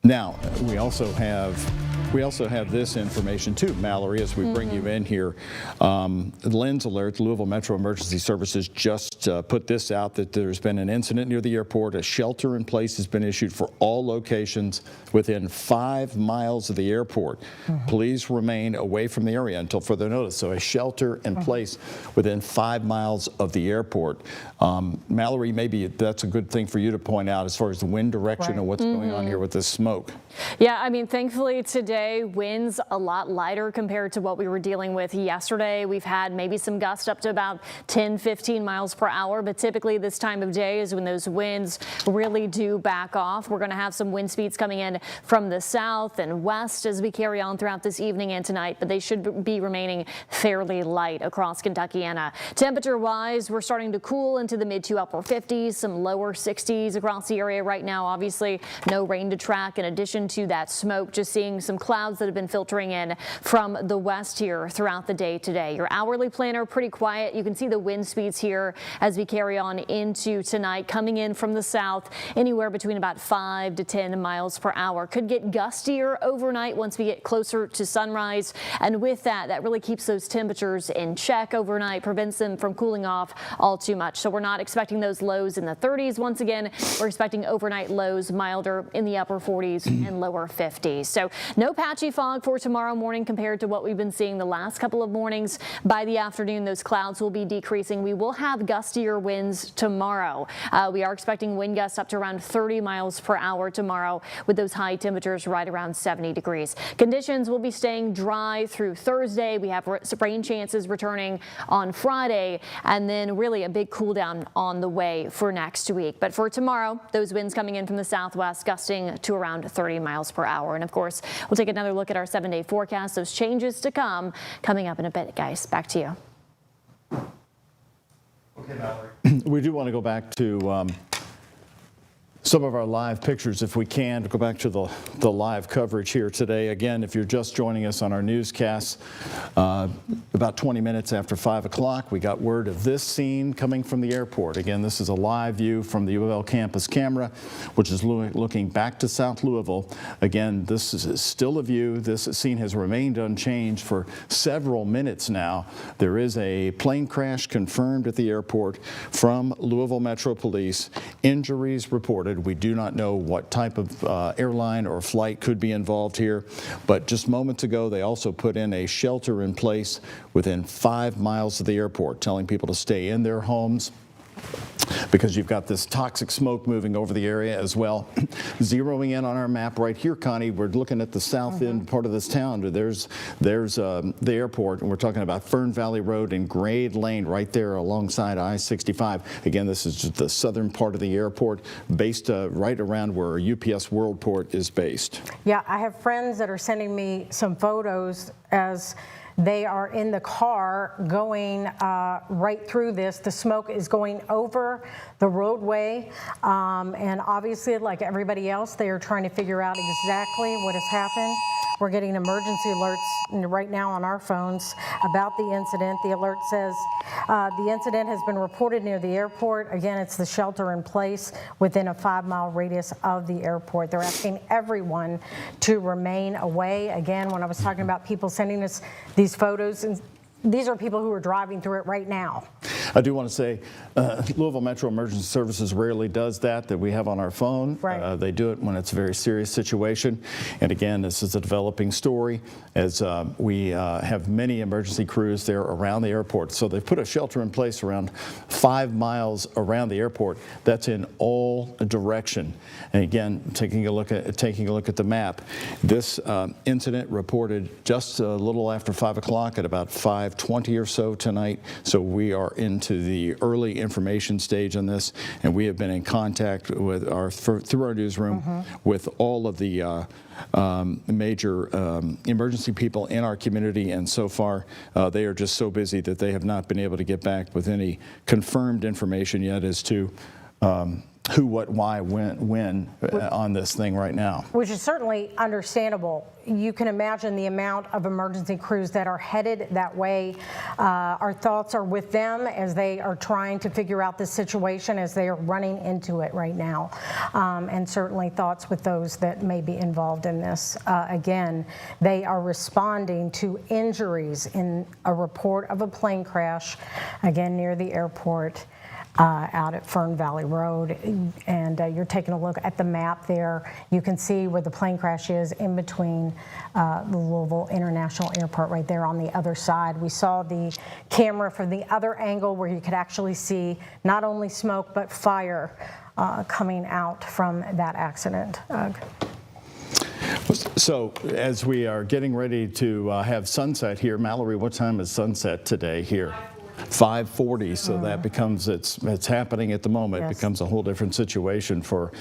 Now, we also have this information too, Mallory, as we bring you in here. Lynn's alert, Louisville Metro Emergency Services just put this out that there's been an incident near the airport. A shelter in place has been issued for all locations within 5 miles of the airport. Please remain away from the area until further notice. So a shelter in place within 5 miles of the airport. Mallory, maybe that's a good thing for you to point out as far as the wind direction and what's going on here with this smoke. Yeah, I mean, thankfully today winds a lot lighter compared to what we were dealing with yesterday. We've had maybe some gusts up to about 10-15 miles per hour, but typically this time of day is when those winds really do back off. We're going to have some wind speeds coming in from the south and west as we carry on throughout this evening and tonight, but they should be remaining fairly light across Kentuckiana. Temperature wise, we're starting to cool into the mid to upper 50s, some lower 60s across the area right now. Obviously no rain to track in addition to that smoke, just seeing some clouds that have been filtering in from the west here throughout the day today. Your hourly planner pretty quiet. You can see the wind speeds here as we carry on into tonight, coming in from the south anywhere between about 5 to 10 miles per hour. Could get gustier overnight once we get closer to sunrise, and with that, that really keeps those temperatures in check overnight, prevents them from cooling off all too much. So we're not expecting those lows in the 30s. Once again, we're expecting overnight lows milder in the upper 40s and lower 50s. So no patchy fog for tomorrow morning compared to what we've been seeing the last couple of mornings. By the afternoon, those clouds will be decreasing. We will have gustier winds tomorrow. We are expecting wind gusts up to around 30 miles per hour tomorrow, with those high temperatures right around 70 degrees. Conditions will be staying dry through Thursday. We have rain chances returning on Friday, and then really a big cool down on the way for next week. But for tomorrow, those winds coming in from the southwest gusting to around 30 miles per hour. And of course, we'll take another look at our 7-day forecast. Those changes to come coming up in a bit, guys. Back to you. Okay, Mallory. We do want to go back to some of our live pictures, if we can, to go back to the live coverage here today. Again, if you're just joining us on our newscast, about 20 minutes after 5 o'clock, we got word of this scene coming from the airport. Again, this is a live view from the U of L campus camera, which is looking back to South Louisville. Again, this is still a view. This scene has remained unchanged for several minutes now. There is a plane crash confirmed at the airport from Louisville Metro Police. Injuries reported. We do not know what type of airline or flight could be involved here, but just moments ago they also put in a shelter in place within 5 miles of the airport, telling people to stay in their homes because you've got this toxic smoke moving over the area as well. Zeroing in on our map right here, Connie, we're looking at the south end part of this town. There's the airport, and we're talking about Fern Valley Road and Grade Lane right there alongside I-65. Again, this is just the southern part of the airport, based right around where UPS Worldport is based. Yeah, I have friends that are sending me some photos as they are in the car going right through this. The smoke is going over the roadway, and obviously, like everybody else, they are trying to figure out exactly what has happened. We're getting emergency alerts right now on our phones about the incident. The alert says the incident has been reported near the airport. Again, it's the shelter in place within a 5-mile radius of the airport. They're asking everyone to remain away. Again, when I was talking about people sending us these photos, and these are people who are driving through it right now. I do want to say Louisville Metro Emergency Services rarely does that we have on our phone. Right. They do it when it's a very serious situation. And again, this is a developing story as we have many emergency crews there around the airport. So they've put a shelter in place around 5 miles around the airport. That's in all direction. And again, taking a look at the map, this incident reported just a little after 5 o'clock at about 5:20 or so tonight. So we are into the early information stage on this, and we have been in contact with through our newsroom with all of the major emergency people in our community, and so far they are just so busy that they have not been able to get back with any confirmed information yet as to who, what, why, when on this thing right now. Which is certainly understandable. You can imagine the amount of emergency crews that are headed that way. Our thoughts are with them as they are trying to figure out this situation, as they are running into it right now. And certainly thoughts with those that may be involved in this. Again, they are responding to injuries in a report of a plane crash, again, near the airport. Out at Fern Valley Road, and you're taking a look at the map there. You can see where the plane crash is in between the Louisville International Airport right there on the other side. We saw the camera from the other angle where you could actually see not only smoke but fire coming out from that accident. So as we are getting ready to have sunset here, Mallory, what time is sunset today here? 5:40, so that becomes, it's happening at the moment. Yes. It becomes a whole different situation for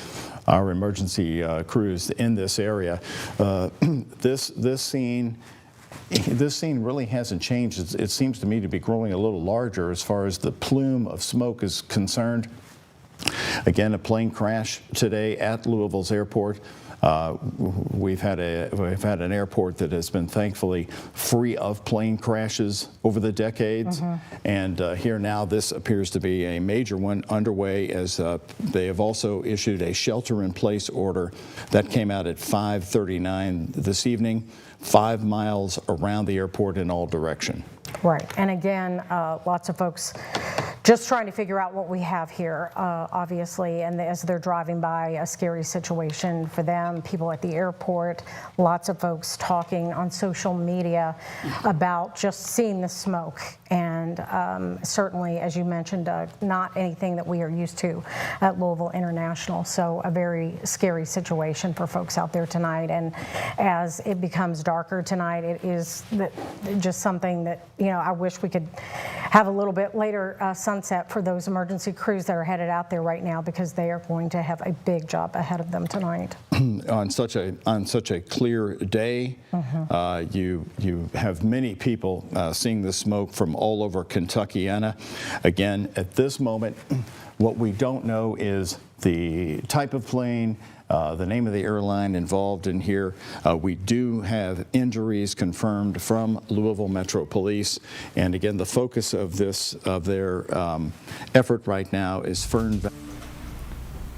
our emergency crews in this area. This scene really hasn't changed. It seems to me to be growing a little larger as far as the plume of smoke is concerned. Again, a plane crash today at Louisville's airport. We've had an airport that has been thankfully free of plane crashes over the decades, and here now this appears to be a major one underway, as they have also issued a shelter-in-place order that came out at 5:39 this evening, 5 miles around the airport in all direction. Right, and again, lots of folks just trying to figure out what we have here, obviously, and as they're driving by, a scary situation for them, people at the airport, lots of folks talking on social media about just seeing the smoke, and certainly, as you mentioned, not anything that we are used to at Louisville International, so a very scary situation for folks out there tonight, and as it becomes darker tonight, it is just something that, you know, I wish we could have a little bit later sunset for those emergency crews that are headed out there right now, because they are going to have a big job ahead of them tonight. On such a clear day, you have many people seeing the smoke from all over Kentuckiana. Again, at this moment, what we don't know is the type of plane, the name of the airline involved in here. We do have injuries confirmed from Louisville Metro Police, and again, the focus of their effort right now is Fern Valley.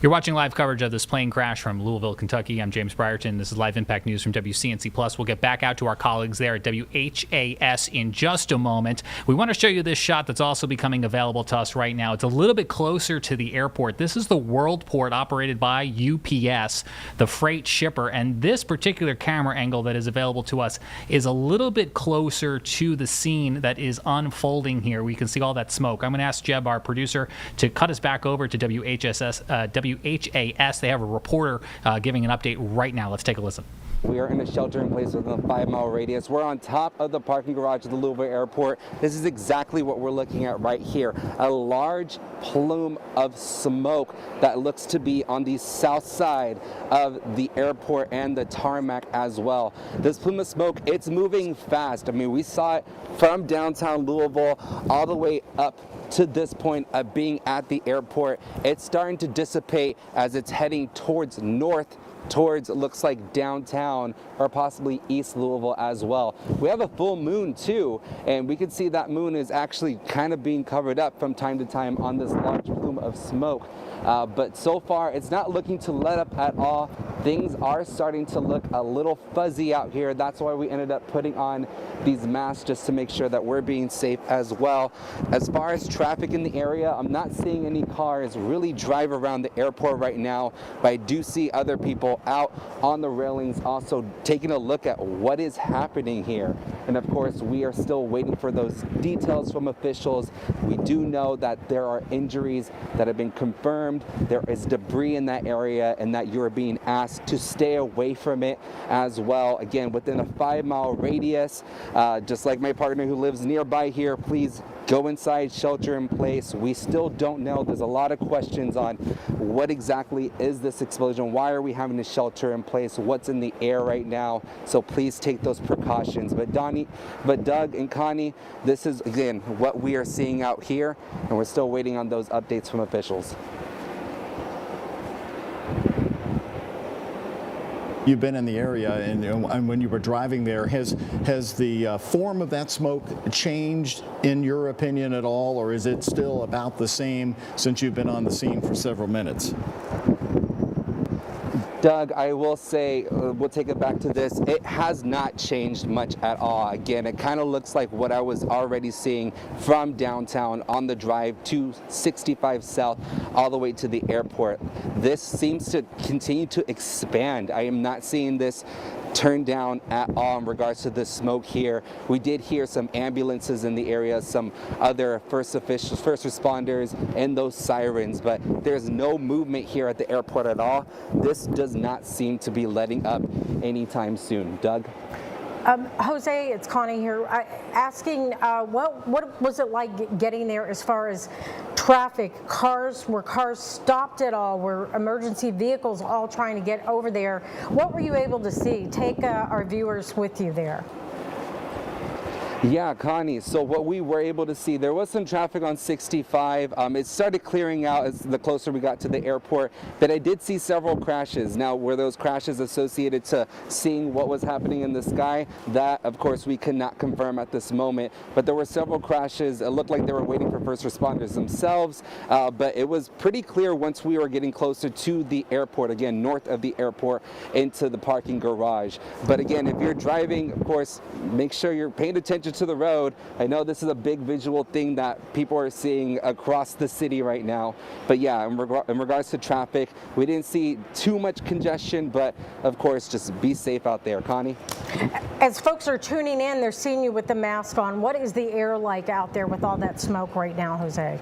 You're watching live coverage of this plane crash from Louisville, Kentucky. I'm James Brierton. This is Live Impact News from WCNC+. We'll get back out to our colleagues there at WHAS in just a moment. We want to show you this shot that's also becoming available to us right now. It's a little bit closer to the airport. This is the Worldport operated by UPS, the freight shipper, and this particular camera angle that is available to us is a little bit closer to the scene that is unfolding here. We can see all that smoke. I'm going to ask Jeb, our producer, to cut us back over to WHAS. They have a reporter giving an update right now. Let's take a listen. We are in a shelter-in-place within a 5-mile radius. We're on top of the parking garage of the Louisville airport. This is exactly what we're looking at right here. A large plume of smoke that looks to be on the south side of the airport and the tarmac as well. This plume of smoke, it's moving fast. I mean, we saw it from downtown Louisville all the way up to this point of being at the airport. It's starting to dissipate as it's heading towards north, towards, it looks like, downtown or possibly East Louisville as well. We have a full moon too, and we can see that moon is actually kind of being covered up from time to time on this large plume of smoke. But so far, it's not looking to let up at all. Things are starting to look a little fuzzy out here. That's why we ended up putting on these masks, just to make sure that we're being safe as well. As far as traffic in the area, I'm not seeing any cars really drive around the airport right now, but I do see other people out on the railings also taking a look at what is happening here. And of course, we are still waiting for those details from officials. We do know that there are injuries that have been confirmed. There is debris in that area, and that you're being asked to stay away from it as well. Again, within a 5-mile radius, just like my partner who lives nearby here, please go inside, shelter in place. We still don't know. There's a lot of questions on what exactly is this explosion? Why are we having to shelter in place? What's in the air right now? So please take those precautions. But Doug and Connie, this is, again, what we are seeing out here, and we're still waiting on those updates from officials. you've been in the area, and when you were driving there, has the form of that smoke changed in your opinion at all, or is it still about the same since you've been on the scene for several minutes? Doug, I will say, we'll take it back to this. It has not changed much at all. Again, it kind of looks like what I was already seeing from downtown on the drive to 65 South all the way to the airport. This seems to continue to expand. I am not seeing this turn down at all in regards to the smoke here. We did hear some ambulances in the area, some other first responders, and those sirens, but there's no movement here at the airport at all. This does not seem to be letting up anytime soon. Doug? Jose, it's Connie here. Asking, what was it like getting there as far as traffic? Were cars stopped at all? Were emergency vehicles all trying to get over there? What were you able to see? Take our viewers with you there. Yeah, Connie, so what we were able to see, there was some traffic on 65. It started clearing out as the closer we got to the airport, but I did see several crashes. Now, were those crashes associated to seeing what was happening in the sky? That, of course, we cannot confirm at this moment, but there were several crashes. It looked like they were waiting for first responders themselves, but it was pretty clear once we were getting closer to the airport, again, north of the airport into the parking garage. But again, if you're driving, of course, make sure you're paying attention to the road. I know this is a big visual thing that people are seeing across the city right now, but yeah, in regards to traffic, we didn't see too much congestion, but of course, just be safe out there. Connie? As folks are tuning in, they're seeing you with the mask on. What is the air like out there with all that smoke right now, Jose?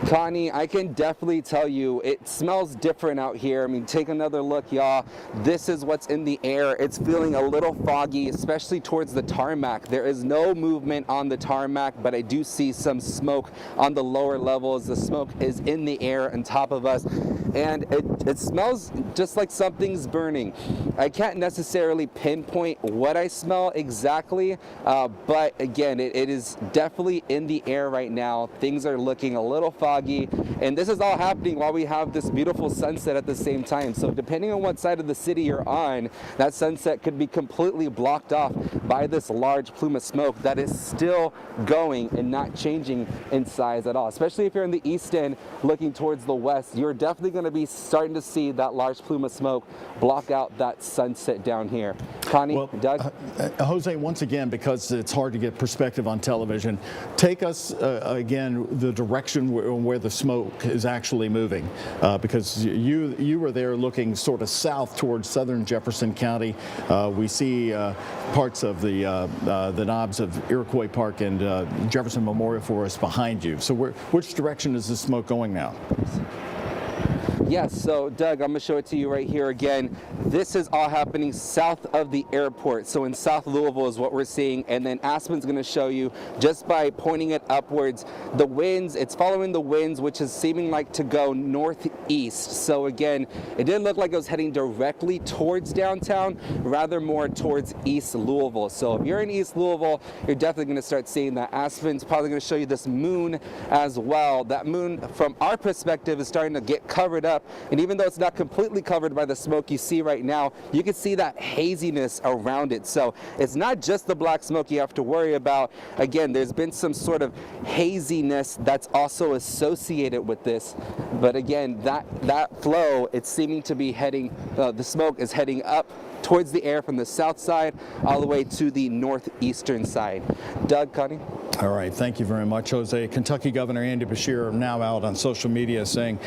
Connie, I can definitely tell you it smells different out here. I mean, take another look, y'all. This is what's in the air. It's feeling a little foggy, especially towards the tarmac. There is no movement on the tarmac, but I do see some smoke on the lower levels. The smoke is in the air on top of us, and it smells just like something's burning. I can't necessarily pinpoint what I smell exactly, but again, it is definitely in the air right now. Things are looking a little foggy, and this is all happening while we have this beautiful sunset at the same time. So depending on what side of the city you're on, that sunset could be completely blocked off by this large plume of smoke that is still going and not changing in size at all. Especially if you're in the east end looking towards the west, you're definitely going to be starting to see that large plume of smoke block out that sunset down here. Connie, well, Doug? Jose, once again, because it's hard to get perspective on television, take us again the direction where the smoke is actually moving, because you were there looking sort of south towards southern Jefferson County. We see parts of the knobs of Iroquois Park and Jefferson Memorial Forest behind you. So which direction is the smoke going now? Yes, so Doug, I'm going to show it to you right here again. This is all happening south of the airport. So in South Louisville is what we're seeing. And then Aspen's going to show you, just by pointing it upwards, the winds, it's following the winds, which is seeming like to go northeast. So again, it didn't look like it was heading directly towards downtown, rather more towards East Louisville. So if you're in East Louisville, you're definitely going to start seeing that. Aspen's probably going to show you this moon as well. That moon, from our perspective, is starting to get covered up. And even though it's not completely covered by the smoke you see right now, you can see that haziness around it. So it's not just the black smoke you have to worry about. Again, there's been some sort of haziness that's also associated with this. But again, that flow, it's seeming to be heading, the smoke is heading up towards the air from the south side all the way to the northeastern side. Doug, Connie? All right, thank you very much, Jose. Kentucky Governor Andy Beshear now out on social media saying,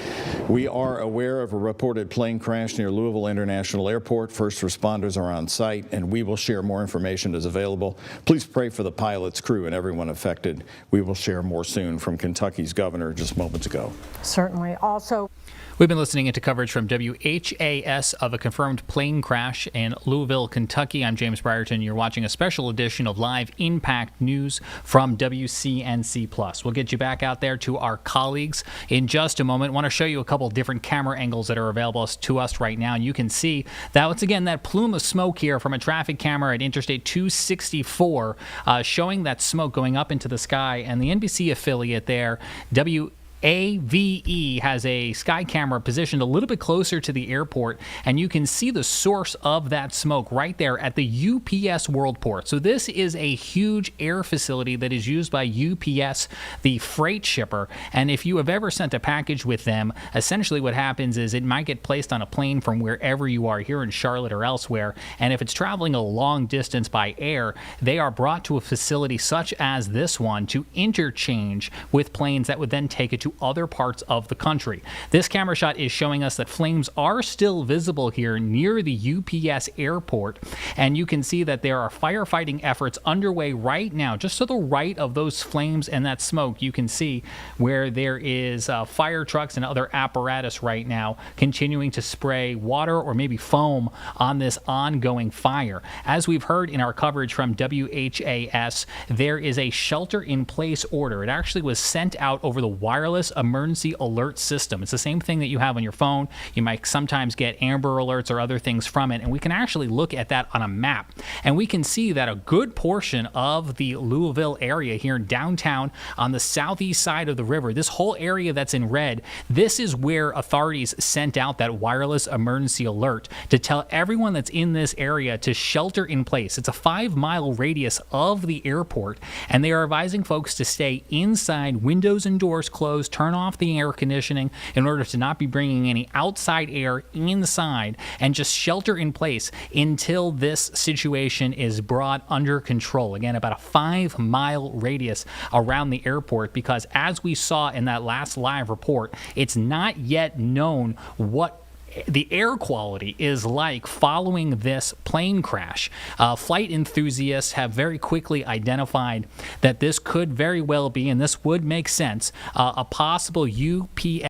we are aware of a reported plane crash near Louisville International Airport. First responders are on site, and we will share more information as available. Please pray for the pilot's crew and everyone affected. We will share more soon from Kentucky's governor just moments ago. Certainly. Also, we've been listening into coverage from WHAS of a confirmed plane crash in Louisville, Kentucky. I'm James Brierton. You're watching a special edition of Live Impact News from WCNC Plus. We'll get you back out there to our colleagues in just a moment. I want to show you a couple different camera angles that are available to us right now. And you can see that once again, that plume of smoke here from a traffic camera at Interstate 264 showing that smoke going up into the sky. And the NBC affiliate there, WHAS AVE has a sky camera positioned a little bit closer to the airport, and you can see the source of that smoke right there at the UPS Worldport. So this is a huge air facility that is used by UPS, the freight shipper. And if you have ever sent a package with them, essentially what happens is it might get placed on a plane from wherever you are here in Charlotte or elsewhere. And if it's traveling a long distance by air, they are brought to a facility such as this one to interchange with planes that would then take it to other parts of the country. This camera shot is showing us that flames are still visible here near the UPS airport. And you can see that there are firefighting efforts underway right now. Just to the right of those flames and that smoke, you can see where there is fire trucks and other apparatus right now continuing to spray water or maybe foam on this ongoing fire. As we've heard in our coverage from WHAS, there is a shelter-in-place order. It actually was sent out over the wireless emergency alert system. It's the same thing that you have on your phone. You might sometimes get Amber Alerts or other things from it, and we can actually look at that on a map. And we can see that a good portion of the Louisville area here in downtown on the southeast side of the river, this whole area that's in red, this is where authorities sent out that wireless emergency alert to tell everyone that's in this area to shelter in place. It's a 5-mile radius of the airport, and they are advising folks to stay inside, windows and doors closed, turn off the air conditioning in order to not be bringing any outside air inside, and just shelter in place until this situation is brought under control. Again, about a 5-mile radius around the airport, because as we saw in that last live report, it's not yet known what the air quality is like following this plane crash. Flight enthusiasts have very quickly identified that this could very well be, and this would make sense, a possible UPS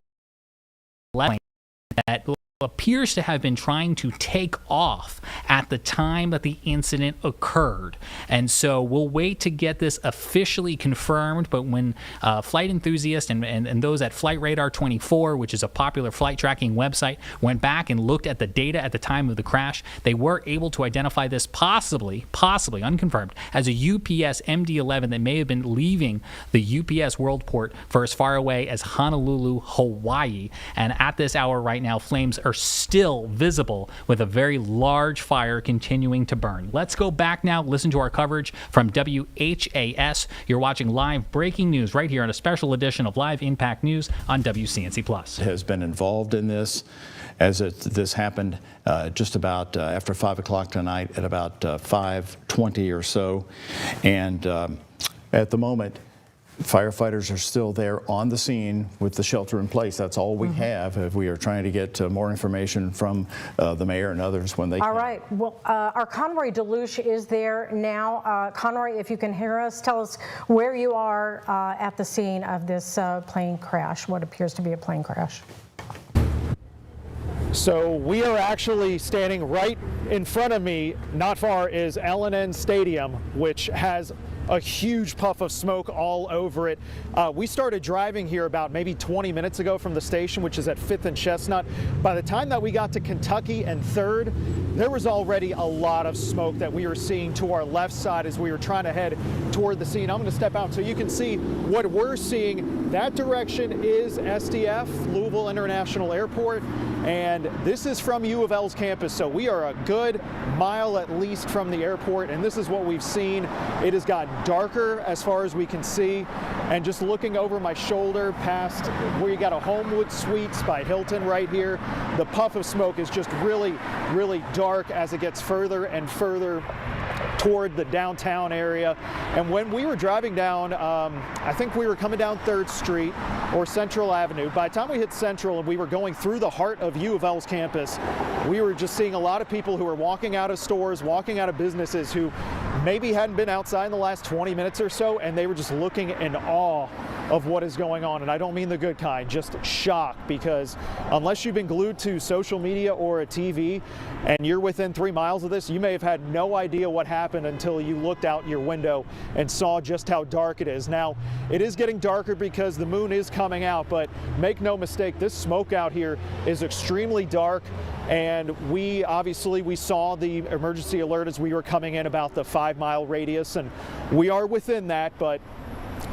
plane that appears to have been trying to take off at the time that the incident occurred. And so we'll wait to get this officially confirmed, but when flight enthusiasts and those at Flight Radar 24, which is a popular flight tracking website, went back and looked at the data at the time of the crash, they were able to identify this possibly unconfirmed, as a UPS MD-11 that may have been leaving the UPS Worldport for as far away as Honolulu, Hawaii. And at this hour right now, flames are still visible with a very large fire continuing to burn. Let's go back now, listen to our coverage from WHAS. You're watching live breaking news right here on a special edition of Live Impact News on WCNC Plus. Has been involved in this, as this happened just about after 5 o'clock tonight at about 5:20 or so. And at the moment, firefighters are still there on the scene with the shelter in place. That's all we have. We are trying to get more information from the mayor and others when they can. All right. Well, our Conroy Deluche is there now. Conroy, if you can hear us, tell us where you are at the scene of this plane crash, what appears to be a plane crash. So we are actually standing right in front of me. Not far is L&N Stadium, which has a huge puff of smoke all over it. We started driving here about maybe 20 minutes ago from the station, which is at 5th and Chestnut. By the time that we got to Kentucky and 3rd, there was already a lot of smoke that we were seeing to our left side as we were trying to head toward the scene. I'm going to step out so you can see what we're seeing. That direction is SDF, Louisville International Airport, and this is from U of L's campus. So we are a good mile at least from the airport, and this is what we've seen. It has gotten darker as far as we can see, and just looking over my shoulder past where you got a Homewood Suites by Hilton right here, the puff of smoke is just really, really dark as it gets further and further toward the downtown area. And when we were driving down, I think we were coming down 3rd Street or Central Avenue. By the time we hit Central and we were going through the heart of U of L's campus, we were just seeing a lot of people who were walking out of stores, walking out of businesses, who maybe hadn't been outside in the last 20 minutes or so, and they were just looking in awe of what is going on. And I don't mean the good kind, just shock, because unless you've been glued to social media or a TV and you're within 3 miles of this, you may have had no idea what happened until you looked out your window and saw just how dark it is. Now, it is getting darker because the moon is coming out, but make no mistake, this smoke out here is extremely dark. And we saw the emergency alert as we were coming in about the 5-mile radius, and we are within that, but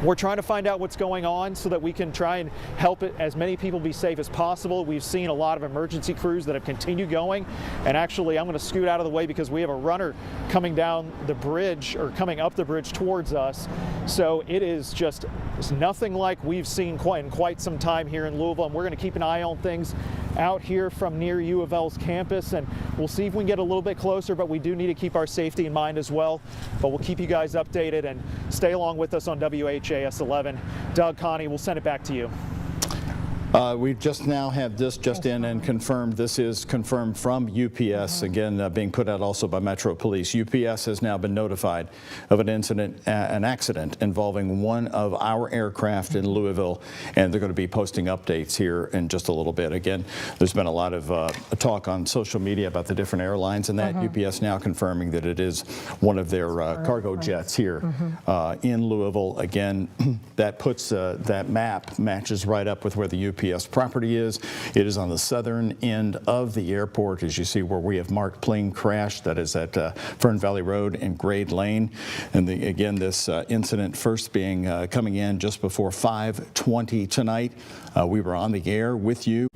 We're trying to find out what's going on so that we can try and help as many people be safe as possible. We've seen a lot of emergency crews that have continued going. And actually, I'm going to scoot out of the way because we have a runner coming down the bridge or coming up the bridge towards us. So it's nothing like we've seen in quite some time here in Louisville. And we're going to keep an eye on things out here from near U of L's campus, and we'll see if we can get a little bit closer, but we do need to keep our safety in mind as well. But we'll keep you guys updated and stay along with us on WHAS 11. Doug, Connie, we'll send it back to you. We just now have this just in and confirmed. This is confirmed from UPS, again being put out also by Metro Police. UPS has now been notified of an incident, an accident involving one of our aircraft in Louisville, and they're going to be posting updates here in just a little bit. Again, there's been a lot of talk on social media about the different airlines and that. UPS now confirming that it is one of their cargo jets here in Louisville. Again, that puts that map matches right up with where the UPS property is. It is on the southern end of the airport, as you see where we have marked plane crash. That is at Fern Valley Road and Grade Lane. And again, this incident first being coming in just before 5:20 tonight. We were on the air with you.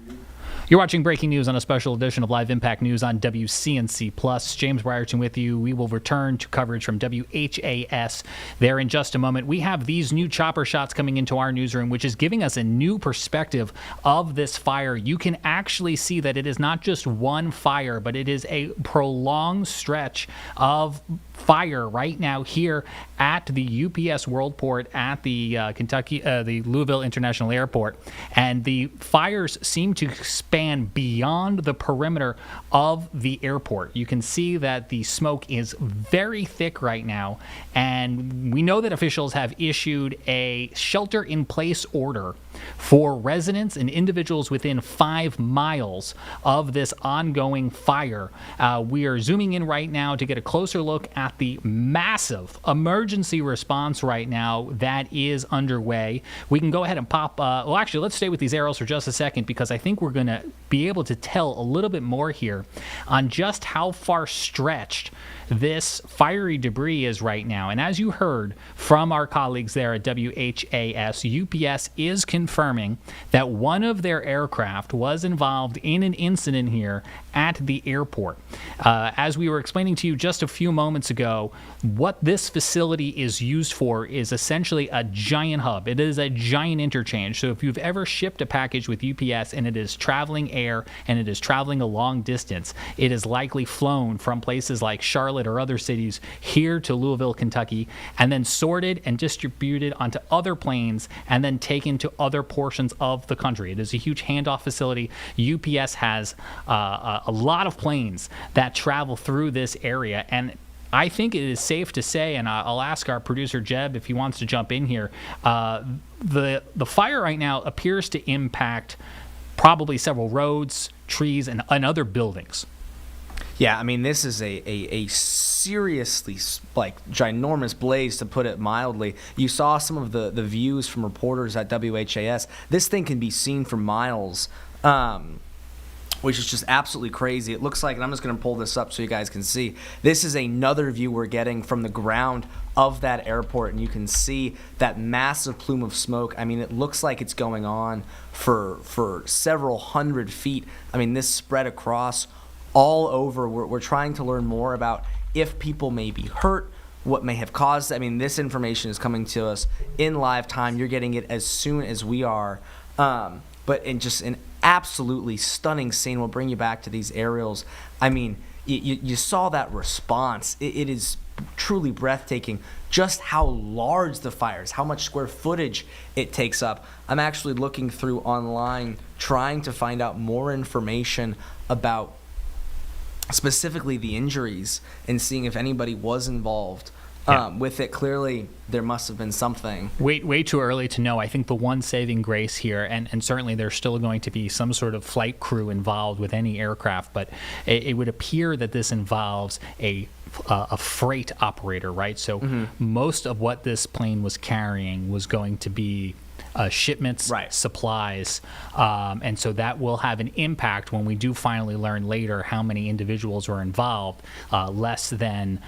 You're watching breaking news on a special edition of Live Impact News on WCNC+. James Brierton with you. We will return to coverage from WHAS there in just a moment. We have these new chopper shots coming into our newsroom, which is giving us a new perspective of this fire. You can actually see that it is not just one fire, but it is a prolonged stretch of fire right now here at the UPS Worldport at the the Louisville International Airport, and the fires seem to span beyond the perimeter of the airport. You can see that the smoke is very thick right now, and we know that officials have issued a shelter-in-place order for residents and individuals within 5 miles of this ongoing fire. We are zooming in right now to get a closer look at the massive emergency response right now that is underway. We can go ahead and pop, well, actually, let's stay with these arrows for just a second, because I think we're going to be able to tell a little bit more here on just how far stretched this fiery debris is right now. And as you heard from our colleagues there at WHAS, UPS is confirming that one of their aircraft was involved in an incident here at the airport. As we were explaining to you just a few moments ago, what this facility is used for is essentially a giant hub. It is a giant interchange. So if you've ever shipped a package with UPS and it is traveling air and it is traveling a long distance, it is likely flown from places like Charlotte or other cities here to Louisville, Kentucky, and then sorted and distributed onto other planes and then taken to other portions of the country. It is a huge handoff facility. UPS has a lot of planes that travel through this area, and I think it is safe to say, and I'll ask our producer Jeb if he wants to jump in here, the fire right now appears to impact probably several roads, trees, and other buildings. Yeah, I mean, this is a seriously, like, ginormous blaze, to put it mildly. You saw some of the views from reporters at WHAS. This thing can be seen for miles, which is just absolutely crazy. It looks like, and I'm just going to pull this up so you guys can see, this is another view we're getting from the ground of that airport, and you can see that massive plume of smoke. I mean, it looks like it's going on for several hundred feet. I mean, this spread across all over. We're trying to learn more about if people may be hurt, what may have caused. I mean, this information is coming to us in live time. You're getting it as soon as we are. But in just an absolutely stunning scene. We'll bring you back to these aerials. I mean, you saw that response. It is truly breathtaking just how large the fire is, how much square footage it takes up. I'm actually looking through online trying to find out more information about specifically the injuries and seeing if anybody was involved with it. Clearly, there must have been something. Way too early to know. I think the one saving grace here, and certainly there's still going to be some sort of flight crew involved with any aircraft, but it would appear that this involves a freight operator, right? So most of what this plane was carrying was going to be shipments, Right. supplies, and so that will have an impact when we do finally learn later how many individuals were involved, less than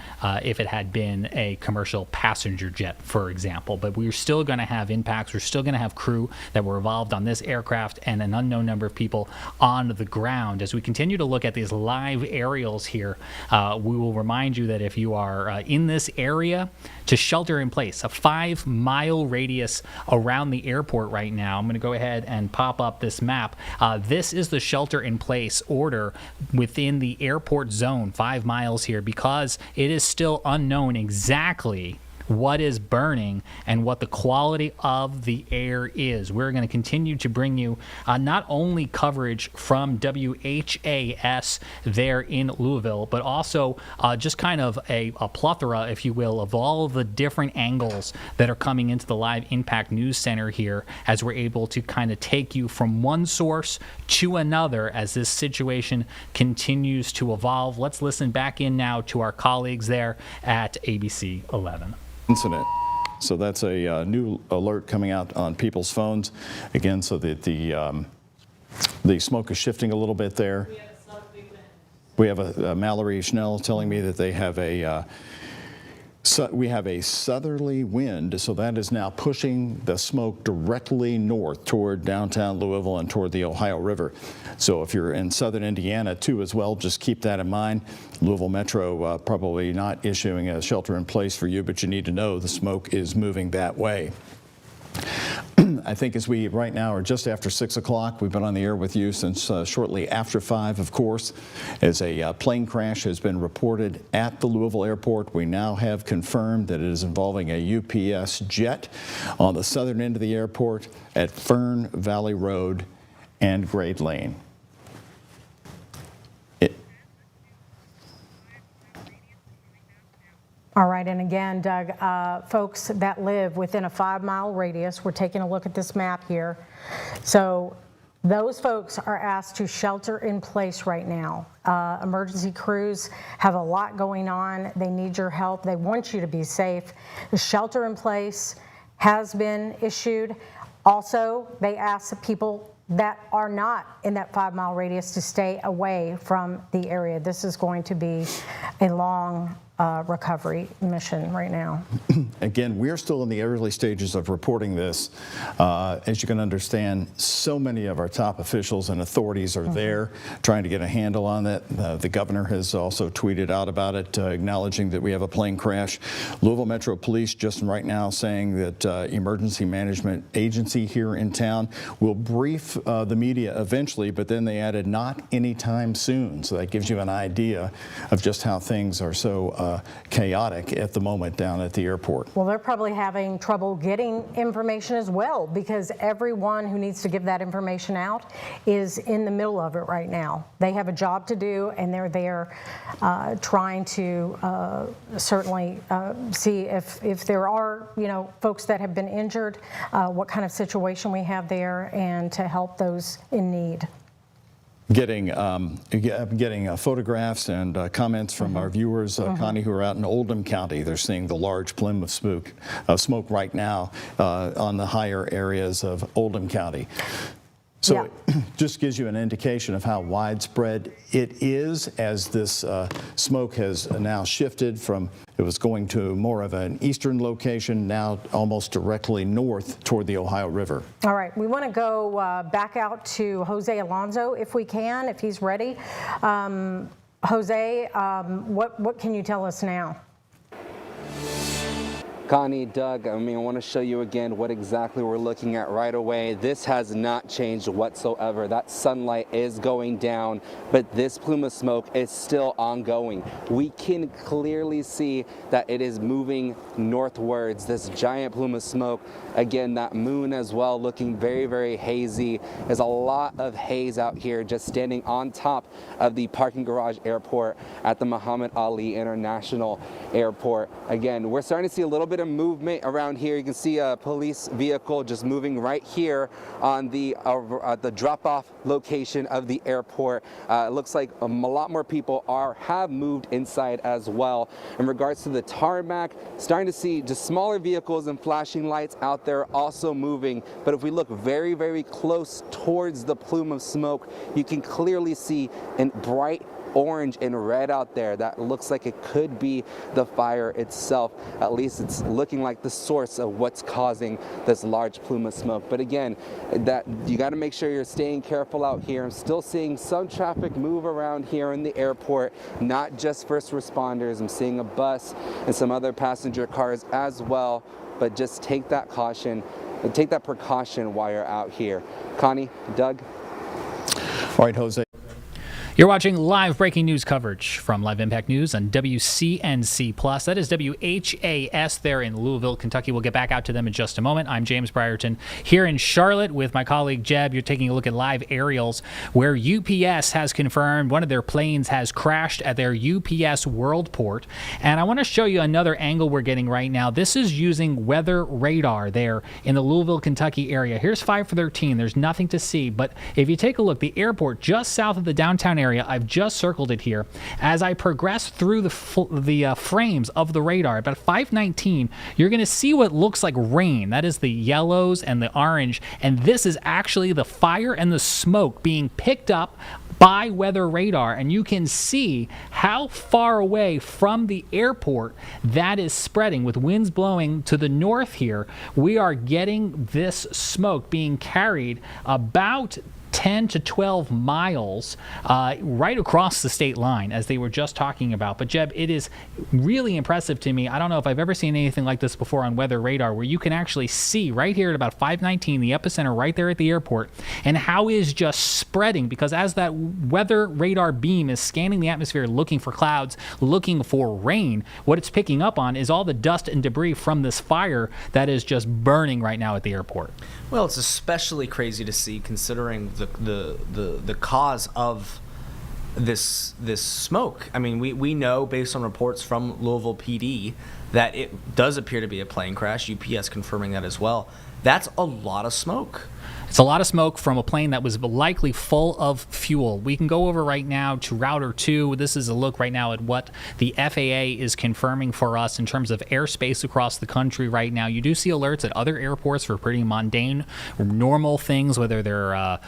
if it had been a commercial passenger jet, for example. But we're still going to have impacts. We're still going to have crew that were involved on this aircraft and an unknown number of people on the ground. As we continue to look at these live aerials here, we will remind you that if you are in this area, to shelter in place, a 5-mile radius around the airport right now. I'm going to go ahead and pop up this map. This is the shelter in place order within the airport zone, 5 miles here, because it is still unknown exactly what is burning and what the quality of the air is. We're going to continue to bring you not only coverage from WHAS there in Louisville, but also just kind of a plethora, if you will, of all of the different angles that are coming into the Live Impact News Center here, as we're able to kind of take you from one source to another as this situation continues to evolve. Let's listen back in now to our colleagues there at ABC 11. Incident. So that's a new alert coming out on people's phones again, so that the smoke is shifting a little bit there. We have a Mallory Schnell telling me that they have we have a southerly wind, so that is now pushing the smoke directly north toward downtown Louisville and toward the Ohio River. So if you're in southern Indiana too as well, just keep that in mind. Louisville Metro probably not issuing a shelter in place for you, but you need to know the smoke is moving that way. I think as we right now are just after 6 o'clock, we've been on the air with you since shortly after 5, of course, as a plane crash has been reported at the Louisville airport. We now have confirmed that it is involving a UPS jet on the southern end of the airport at Fern Valley Road and Grade Lane. All right, and again, Doug, folks that live within a 5-mile radius, we're taking a look at this map here. So those folks are asked to shelter in place right now. Emergency crews have a lot going on. They need your help. They want you to be safe. The shelter in place has been issued. Also, they ask the people that are not in that 5-mile radius to stay away from the area. This is going to be a long recovery mission right now. Again, we're still in the early stages of reporting this. As you can understand, so many of our top officials and authorities are there trying to get a handle on that. The governor has also tweeted out about it, acknowledging that we have a plane crash. Louisville Metro Police just right now saying that emergency management agency here in town will brief the media eventually, but then they added not anytime soon. So that gives you an idea of just how things are so chaotic at the moment down at the airport. Well, they're probably having trouble getting information as well, because everyone who needs to give that information out is in the middle of it right now. They have a job to do, and they're there trying to certainly see if there are, folks that have been injured, what kind of situation we have there, and to help those in need. Getting photographs and comments from our viewers, Connie, who are out in Oldham County. They're seeing the large plume of smoke right now on the higher areas of Oldham County. So it just gives you an indication of how widespread it is, as this smoke has now shifted from, it was going to more of an eastern location, now almost directly north toward the Ohio River. All right, we want to go back out to Jose Alonso if we can, if he's ready. Jose, what can you tell us now? Connie, Doug, I want to show you again what exactly we're looking at right away. This has not changed whatsoever. That sunlight is going down, but this plume of smoke is still ongoing. We can clearly see that it is moving northwards, this giant plume of smoke. Again, that moon as well looking very, very hazy. There's a lot of haze out here just standing on top of the parking garage airport at the Muhammad Ali International Airport. Again, we're starting to see a little bit bit of movement around here. You can see a police vehicle just moving right here on the drop-off location of the airport. It looks like a lot more people have moved inside as well. In regards to the tarmac, starting to see just smaller vehicles and flashing lights out there also moving. But if we look very, very close towards the plume of smoke, you can clearly see in bright orange and red out there. That looks like it could be the fire itself. At least it's looking like the source of what's causing this large plume of smoke. But again, that you got to make sure you're staying careful out here. I'm still seeing some traffic move around here in the airport, not just first responders. I'm seeing a bus and some other passenger cars as well. But just take that precaution while you're out here. Connie, Doug. All right, Jose. You're watching live breaking news coverage from Live Impact News on WCNC Plus. That is WHAS there in Louisville, Kentucky. We'll get back out to them in just a moment. I'm James Brierton here in Charlotte with my colleague Jeb. You're taking a look at live aerials where UPS has confirmed one of their planes has crashed at their UPS Worldport. And I want to show you another angle we're getting right now. This is using weather radar there in the Louisville, Kentucky area. Here's 5 for 13. There's nothing to see. But if you take a look, the airport just south of the downtown area, I've just circled it here. As I progress through the frames of the radar, about 5:19, you're going to see what looks like rain. That is the yellows and the orange, and this is actually the fire and the smoke being picked up by weather radar, and you can see how far away from the airport that is spreading. With winds blowing to the north here, we are getting this smoke being carried about 10 to 12 miles right across the state line, as they were just talking about. But Jeb, it is really impressive to me. I don't know if I've ever seen anything like this before on weather radar, where you can actually see right here at about 5:19, the epicenter right there at the airport, and how it is just spreading, because as that weather radar beam is scanning the atmosphere looking for clouds, looking for rain, what it's picking up on is all the dust and debris from this fire that is just burning right now at the airport. Well, it's especially crazy to see, considering the cause of this smoke. I mean, we know based on reports from Louisville PD that it does appear to be a plane crash. UPS confirming that as well. That's a lot of smoke. It's a lot of smoke from a plane that was likely full of fuel. We can go over right now to Router 2. This is a look right now at what the FAA is confirming for us in terms of airspace across the country right now. You do see alerts at other airports for pretty mundane, normal things, whether they're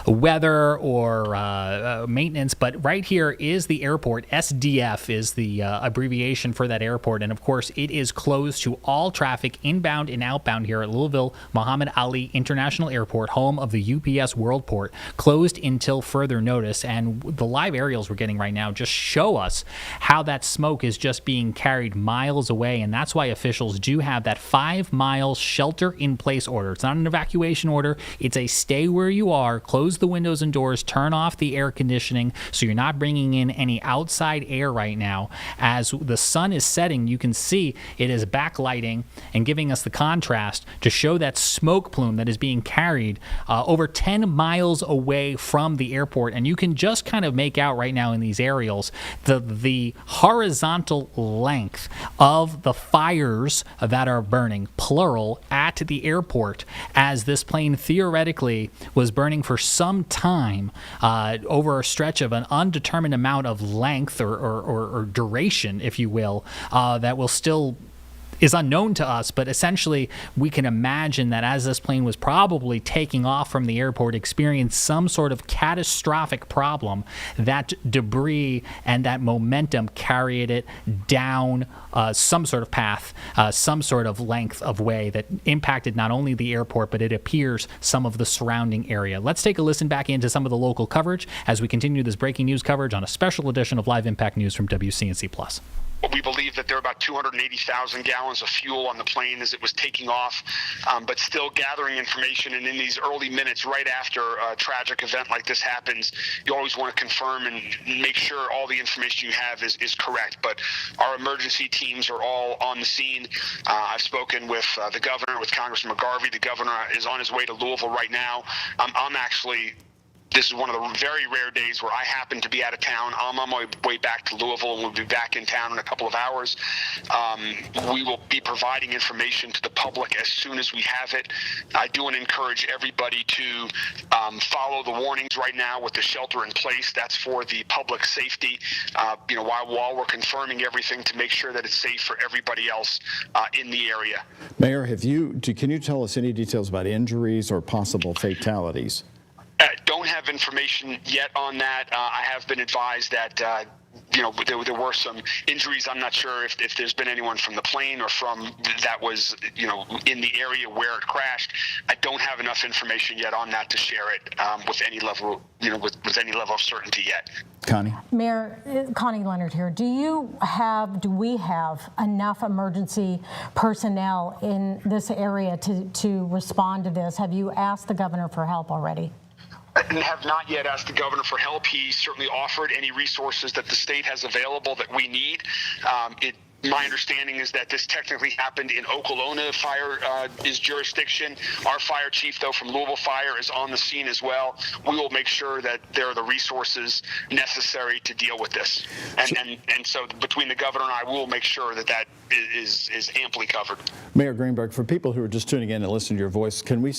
weather or maintenance. But right here is the airport. SDF is the abbreviation for that airport. And of course, it is closed to all traffic inbound and outbound here at Louisville Muhammad Ali International Airport, home of the UPS Worldport, closed until further notice. And the live aerials we're getting right now just show us how that smoke is just being carried miles away. And that's why officials do have that 5-mile shelter-in-place order. It's not an evacuation order. It's a stay where you are, close the windows and doors, turn off the air conditioning so you're not bringing in any outside air right now. As the sun is setting, you can see it is backlighting and giving us the contrast to show that smoke plume that is being carried over 10 miles away from the airport. And you can just kind of make out right now in these aerials the horizontal length of the fires that are burning, plural, at the airport, as this plane theoretically was burning for some time over a stretch of an undetermined amount of length or duration, if you will, that will still is unknown to us, but essentially we can imagine that as this plane was probably taking off from the airport, experienced some sort of catastrophic problem, that debris and that momentum carried it down some sort of path, some sort of length of way that impacted not only the airport, but it appears some of the surrounding area. Let's take a listen back into some of the local coverage as we continue this breaking news coverage on a special edition of Live Impact News from WCNC Plus. We believe that there were about 280,000 gallons of fuel on the plane as it was taking off, but still gathering information. And in these early minutes right after a tragic event like this happens, you always want to confirm and make sure all the information you have is correct. But our emergency teams are all on the scene. I've spoken with the governor, with Congressman McGarvey. The governor is on his way to Louisville right now. I'm actually This is one of the very rare days where I happen to be out of town. I'm on my way back to Louisville, and we'll be back in town in a couple of hours. We will be providing information to the public as soon as we have it. I do want to encourage everybody to follow the warnings right now with the shelter in place. That's for the public safety, while we're confirming everything to make sure that it's safe for everybody else in the area. Mayor, can you tell us any details about injuries or possible fatalities? Don't have information yet on that. I have been advised that there were some injuries. I'm not sure if there's been anyone from the plane or from that was in the area where it crashed. I don't have enough information yet on that to share it with any level with any level of certainty yet. Connie? Mayor, Connie Leonard here. Do we have enough emergency personnel in this area to respond to this? Have you asked the governor for help already? I have not yet asked the governor for help. He certainly offered any resources that the state has available that we need. My understanding is that this technically happened in Okolona Fire is jurisdiction. Our fire chief, though, from Louisville Fire is on the scene as well. We will make sure that there are the resources necessary to deal with this. And so between the governor and I, we will make sure that is amply covered. Mayor Greenberg, for people who are just tuning in and listening to your voice, can we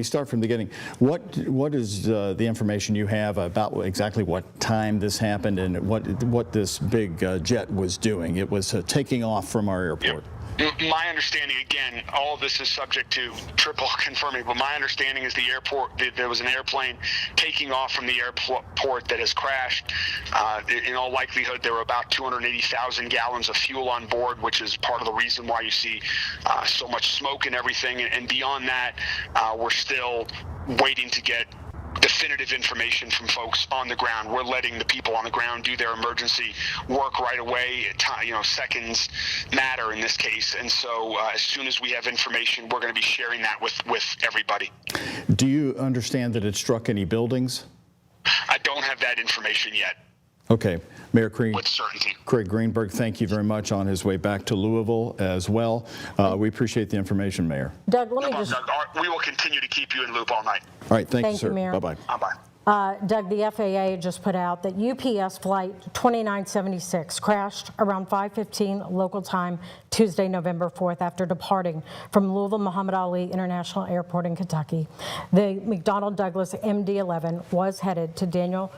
start from the beginning? What is the information you have about exactly what time this happened and what this big jet was doing? It was taking off from our airport. Yep. My understanding, again, all of this is subject to triple confirming, but my understanding is there was an airplane taking off from the airport that has crashed. In all likelihood, there were about 280,000 gallons of fuel on board, which is part of the reason why you see so much smoke and everything. And beyond that, we're still waiting to get definitive information from folks on the ground. We're letting the people on the ground do their emergency work right away. Seconds matter in this case, and so as soon as we have information, we're going to be sharing that with everybody. Do you understand that it struck any buildings? I don't have that information yet. Okay, Mayor Craig Greenberg, thank you very much, on his way back to Louisville as well. We appreciate the information, Mayor. Doug, Doug, we will continue to keep you in loop all night. All right, thank you, sir. Mayor. Bye-bye. Bye-bye. Doug, the FAA just put out that UPS flight 2976 crashed around 5:15 local time Tuesday, November 4th, after departing from Louisville Muhammad Ali International Airport in Kentucky. The McDonnell Douglas MD-11 was headed to Daniel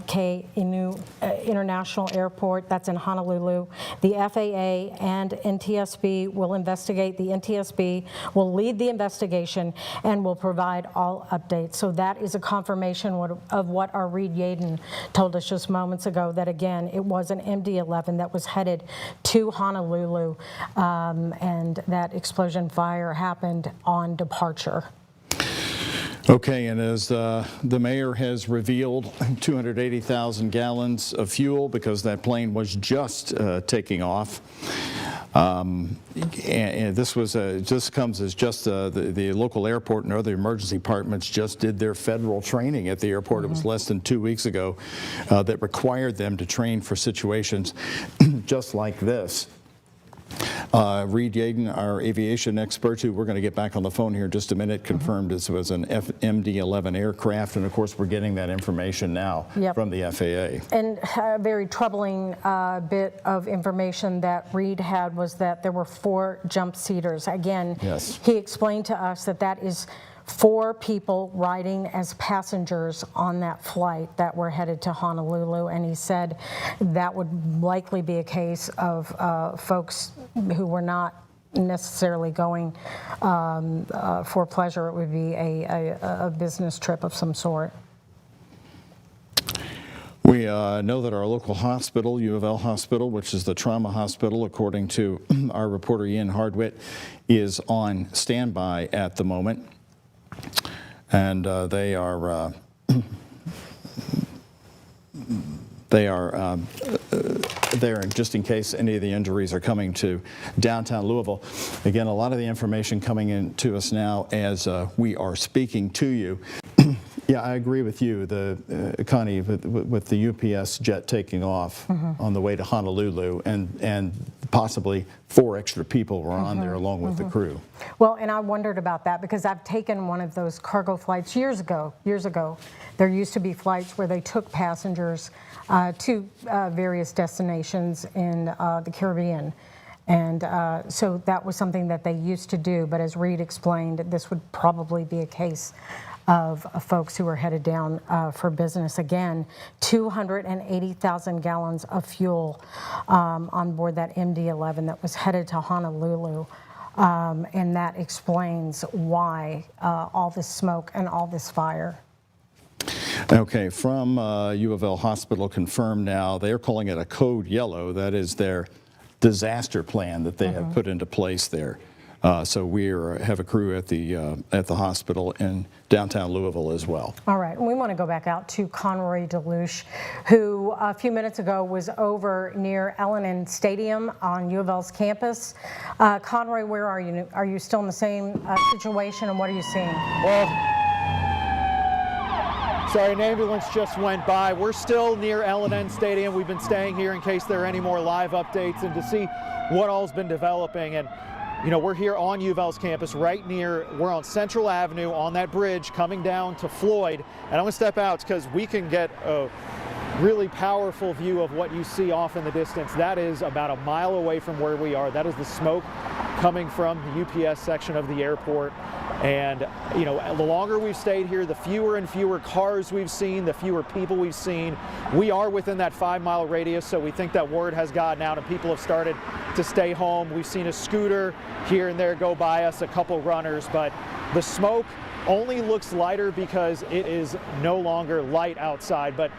K. Inouye International Airport, that's in Honolulu. The FAA and NTSB will investigate. The NTSB will lead the investigation and will provide all updates. So that is a confirmation of what our Reed Yaden told us just moments ago, that again, it was an MD-11 that was headed to Honolulu, and that explosion fire happened on departure. Okay, and as the mayor has revealed, 280,000 gallons of fuel because that plane was just taking off. And this comes as just the local airport and other emergency departments just did their federal training at the airport. It was less than 2 weeks ago that required them to train for situations just like this. Reed Yaden, our aviation expert, who we're going to get back on the phone here in just a minute, confirmed this was an MD-11 aircraft, and of course we're getting that information now from the FAA. And a very troubling bit of information that Reed had was that there were 4 jump seaters. Again, he explained to us that that is 4 people riding as passengers on that flight that were headed to Honolulu, and he said that would likely be a case of folks who were not necessarily going for pleasure. It would be a business trip of some sort. We know that our local hospital, U of L Hospital, which is the trauma hospital, according to our reporter Ian Hardwitt, is on standby at the moment. And they are there just in case any of the injuries are coming to downtown Louisville. Again, a lot of the information coming in to us now as we are speaking to you. Yeah, I agree with you, Connie, with the UPS jet taking off on the way to Honolulu, and possibly 4 extra people were on there along with the crew. Well, and I wondered about that because I've taken one of those cargo flights years ago. There used to be flights where they took passengers to various destinations in the Caribbean. And so that was something that they used to do. But as Reed explained, this would probably be a case of folks who are headed down for business. Again, 280,000 gallons of fuel on board that MD-11 that was headed to Honolulu. And that explains why all this smoke and all this fire. Okay, from U of L Hospital confirmed now, they're calling it a code yellow. That is their disaster plan that they have put into place there. So we have a crew at the hospital in downtown Louisville as well. All right, and we want to go back out to Conroy DeLuche, who a few minutes ago was over near L&N Stadium on U of L's campus. Conroy, where are you? Are you still in the same situation, and what are you seeing? Well, sorry, an ambulance just went by. We're still near L&N Stadium. We've been staying here in case there are any more live updates and to see what all's been developing. And you know, we're here on U of L's campus right near, we're on Central Avenue on that bridge coming down to Floyd. And I'm gonna step out because we can get a really powerful view of what you see off in the distance. That is about a mile away from where we are. That is the smoke coming from the UPS section of the airport. And you know, the longer we've stayed here, the fewer and fewer cars we've seen, the fewer people we've seen. We are within that 5-mile radius, so we think that word has gotten out and people have started to stay home. We've seen a scooter here and there go by us, a couple runners, but the smoke only looks lighter because it is no longer light outside. But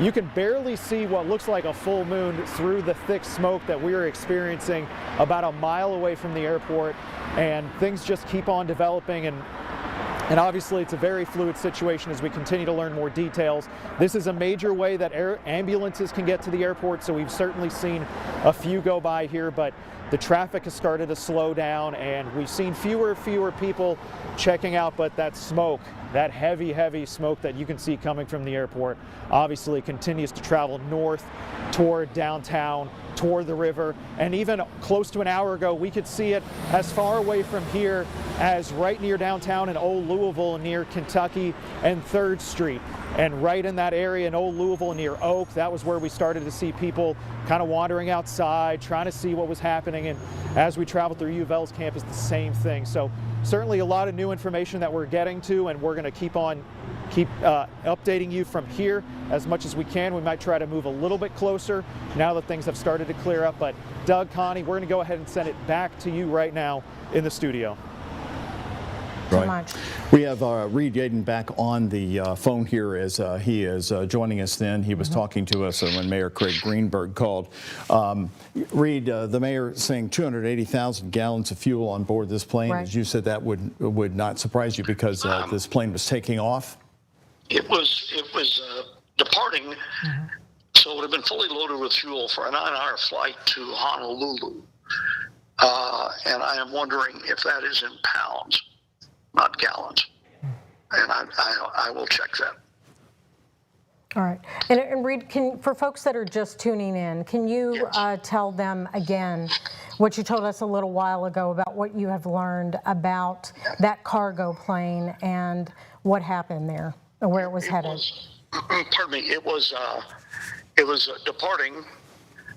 you can barely see what looks like a full moon through the thick smoke that we are experiencing about a mile away from the airport, and things just keep on developing. And obviously it's a very fluid situation as we continue to learn more details. This is a major way that ambulances can get to the airport, so we've certainly seen a few go by here, but the traffic has started to slow down and we've seen fewer and fewer people checking out, but that smoke, that heavy smoke that you can see coming from the airport obviously continues to travel north toward downtown, toward the river, and even close to an hour ago we could see it as far away from here as right near downtown in Old Louisville near Kentucky and 3rd Street. And right in that area in Old Louisville near Oak, that was where we started to see people kind of wandering outside, trying to see what was happening. And as we traveled through U of L's campus, the same thing. So certainly a lot of new information that we're getting to, and we're going to keep updating you from here as much as we can. We might try to move a little bit closer now that things have started to clear up. But Doug, Connie, we're going to go ahead and send it back to you right now in the studio. So much. We have Reed Yaden back on the phone here as he is joining us then. He was talking to us when Mayor Craig Greenberg called. Reed, the mayor saying 280,000 gallons of fuel on board this plane. Right. As you said, that would not surprise you because this plane was taking off? It was departing, so it would have been fully loaded with fuel for a 9-hour flight to Honolulu. And I am wondering if that is in pounds, not gallons. And I will check that. All right. And Reed, for folks that are just tuning in, can you tell them again what you told us a little while ago about what you have learned about that cargo plane and what happened there, or where it was headed? Pardon me. It was departing.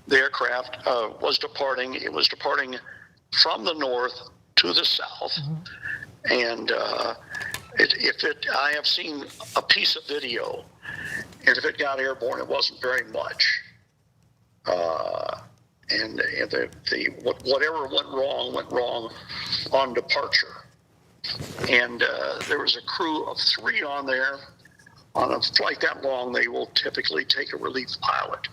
The aircraft was departing. It was departing from the north to the south. And I have seen a piece of video, and if it got airborne, it wasn't very much. And whatever went wrong on departure. And there was a crew of 3 on there. On a flight that long, they will typically take a relief pilot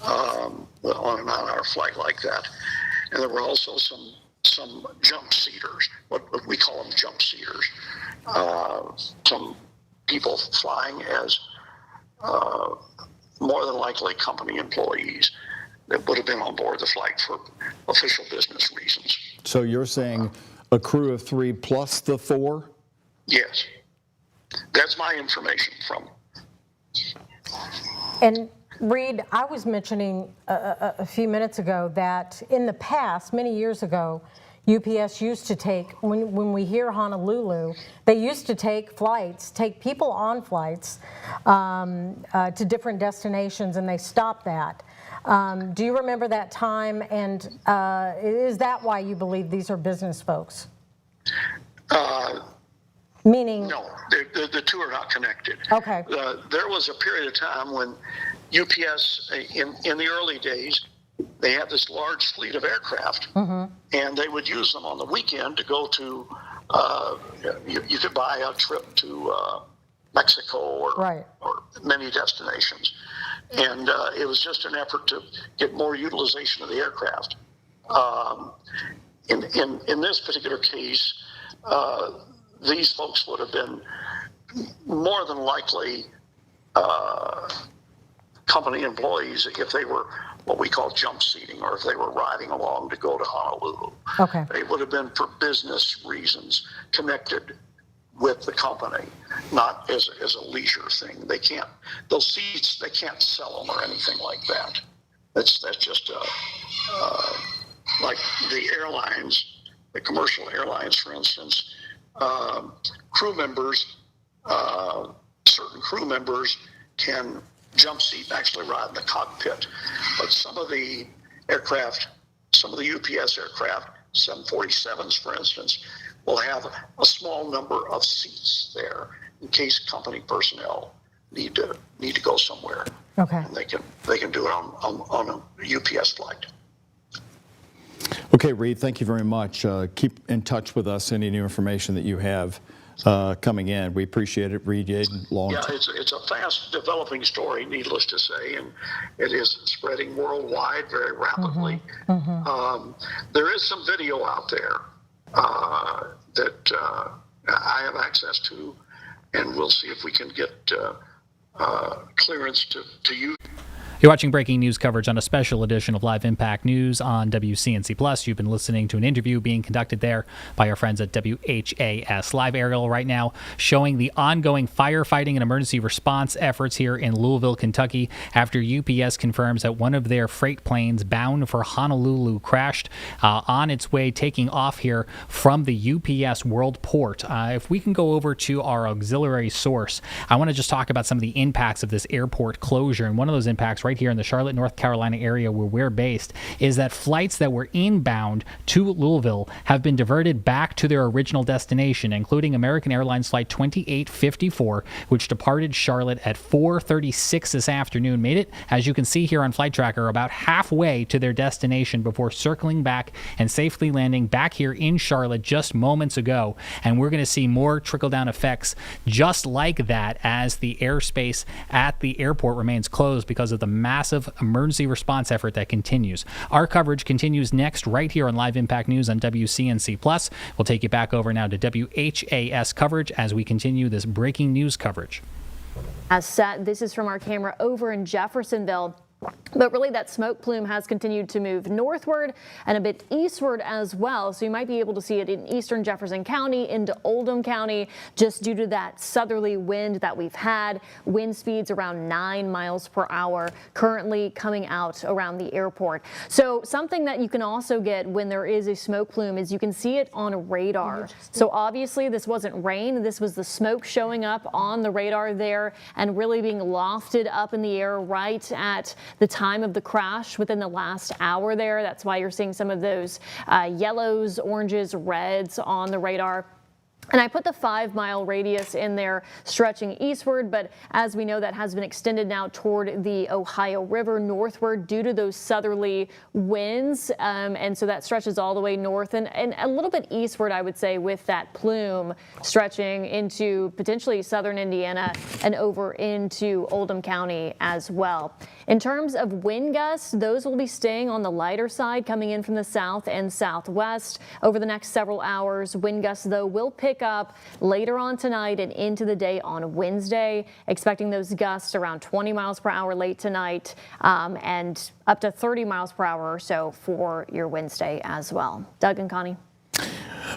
on a 9-hour flight like that. And there were also some jump seaters, what we call them jump seaters. Some people flying as more than likely company employees that would have been on board the flight for official business reasons. So you're saying a crew of 3 plus the 4? Yes. That's my information from. And Reed, I was mentioning a few minutes ago that in the past, many years ago, UPS used to take, when we hear Honolulu, they used to take people on flights to different destinations, and they stopped that. Do you remember that time, and is that why you believe these are business folks? Meaning? No, the two are not connected. Okay. There was a period of time when UPS, in the early days, they had this large fleet of aircraft, and they would use them on the weekend to go to, you could buy a trip to Mexico or many destinations. And it was just an effort to get more utilization of the aircraft. In this particular case, these folks would have been more than likely company employees if they were what we call jump seating, or if they were riding along to go to Honolulu. Okay. They would have been for business reasons connected with the company, not as a leisure thing. They can't, those seats, they can't sell them or anything like that. That's just like the airlines, the commercial airlines, for instance, crew members, certain crew members can jump seat and actually ride in the cockpit. But some of the aircraft, some of the UPS aircraft, 747s, for instance, will have a small number of seats there in case company personnel need to go somewhere. Okay. And they can do it on a UPS flight. Okay, Reed, thank you very much. Keep in touch with us, any new information that you have coming in. We appreciate it, Reed Yaden. Yeah, it's a fast developing story, needless to say, and it is spreading worldwide very rapidly. There is some video out there that I have access to, and we'll see if we can get clearance to use. You're watching breaking news coverage on a special edition of Live Impact News on WCNC Plus. You've been listening to an interview being conducted there by our friends at WHAS. Live aerial right now showing the ongoing firefighting and emergency response efforts here in Louisville, Kentucky, after UPS confirms that one of their freight planes bound for Honolulu crashed on its way taking off here from the UPS World Port. If we can go over to our auxiliary source, I want to just talk about some of the impacts of this airport closure. And one of those impacts right here in the Charlotte, North Carolina area where we're based is that flights that were inbound to Louisville have been diverted back to their original destination, including American Airlines Flight 2854, which departed Charlotte at 4:36 this afternoon, made it, as you can see here on Flight Tracker, about halfway to their destination before circling back and safely landing back here in Charlotte just moments ago. And we're going to see more trickle-down effects just like that as the airspace at the airport remains closed because of the massive emergency response effort that continues. Our coverage continues next right here on Live Impact News on WCNC Plus. We'll take you back over now to WHAS coverage as we continue this breaking news coverage. As set, this is from our camera over in Jeffersonville. But really that smoke plume has continued to move northward and a bit eastward as well. So you might be able to see it in eastern Jefferson County into Oldham County just due to that southerly wind that we've had. Wind speeds around 9 miles per hour currently coming out around the airport. So something that you can also get when there is a smoke plume is you can see it on a radar. So obviously this wasn't rain. This was the smoke showing up on the radar there and really being lofted up in the air right at the time of the crash within the last hour there. That's why you're seeing some of those yellows, oranges, reds on the radar. And I put the 5-mile radius in there stretching eastward, but as we know, that has been extended now toward the Ohio River northward due to those southerly winds. And so that stretches all the way north and a little bit eastward, I would say, with that plume stretching into potentially southern Indiana and over into Oldham County as well. In terms of wind gusts, those will be staying on the lighter side coming in from the south and southwest over the next several hours. Wind gusts, though, will pick up later on tonight and into the day on Wednesday, expecting those gusts around 20 miles per hour late tonight and up to 30 miles per hour or so for your Wednesday as well. Doug and Connie.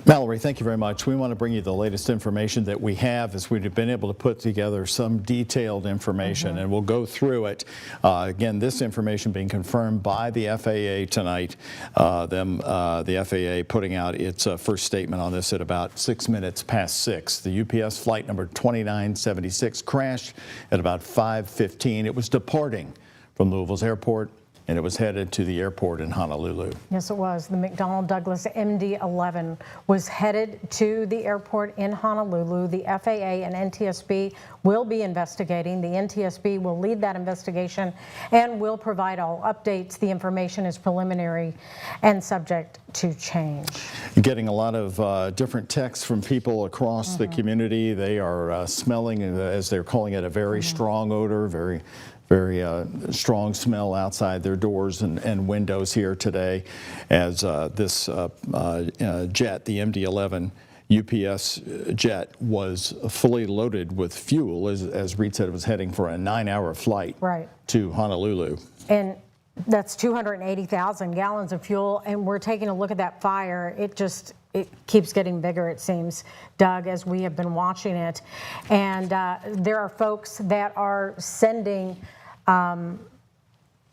Mallory, thank you very much. We want to bring you the latest information that we have as we've been able to put together some detailed information, and we'll go through it. Again, this information being confirmed by the FAA tonight. The FAA putting out its first statement on this at about 6 minutes past 6. The UPS flight number 2976 crashed at about 5:15. It was departing from Louisville's airport, and it was headed to the airport in Honolulu. Yes, it was. The McDonnell Douglas MD-11 was headed to the airport in Honolulu. The FAA and NTSB will be investigating. The NTSB will lead that investigation and will provide all updates. The information is preliminary and subject to change. Getting a lot of different texts from people across the community. They are smelling, as they're calling it, a very strong odor, very strong smell outside their doors and windows here today, as this jet, the MD-11 UPS jet, was fully loaded with fuel. As Reed said, it was heading for a 9-hour flight to Honolulu. And that's 280,000 gallons of fuel, and we're taking a look at that fire. It keeps getting bigger, it seems, Doug, as we have been watching it. And there are folks that are sending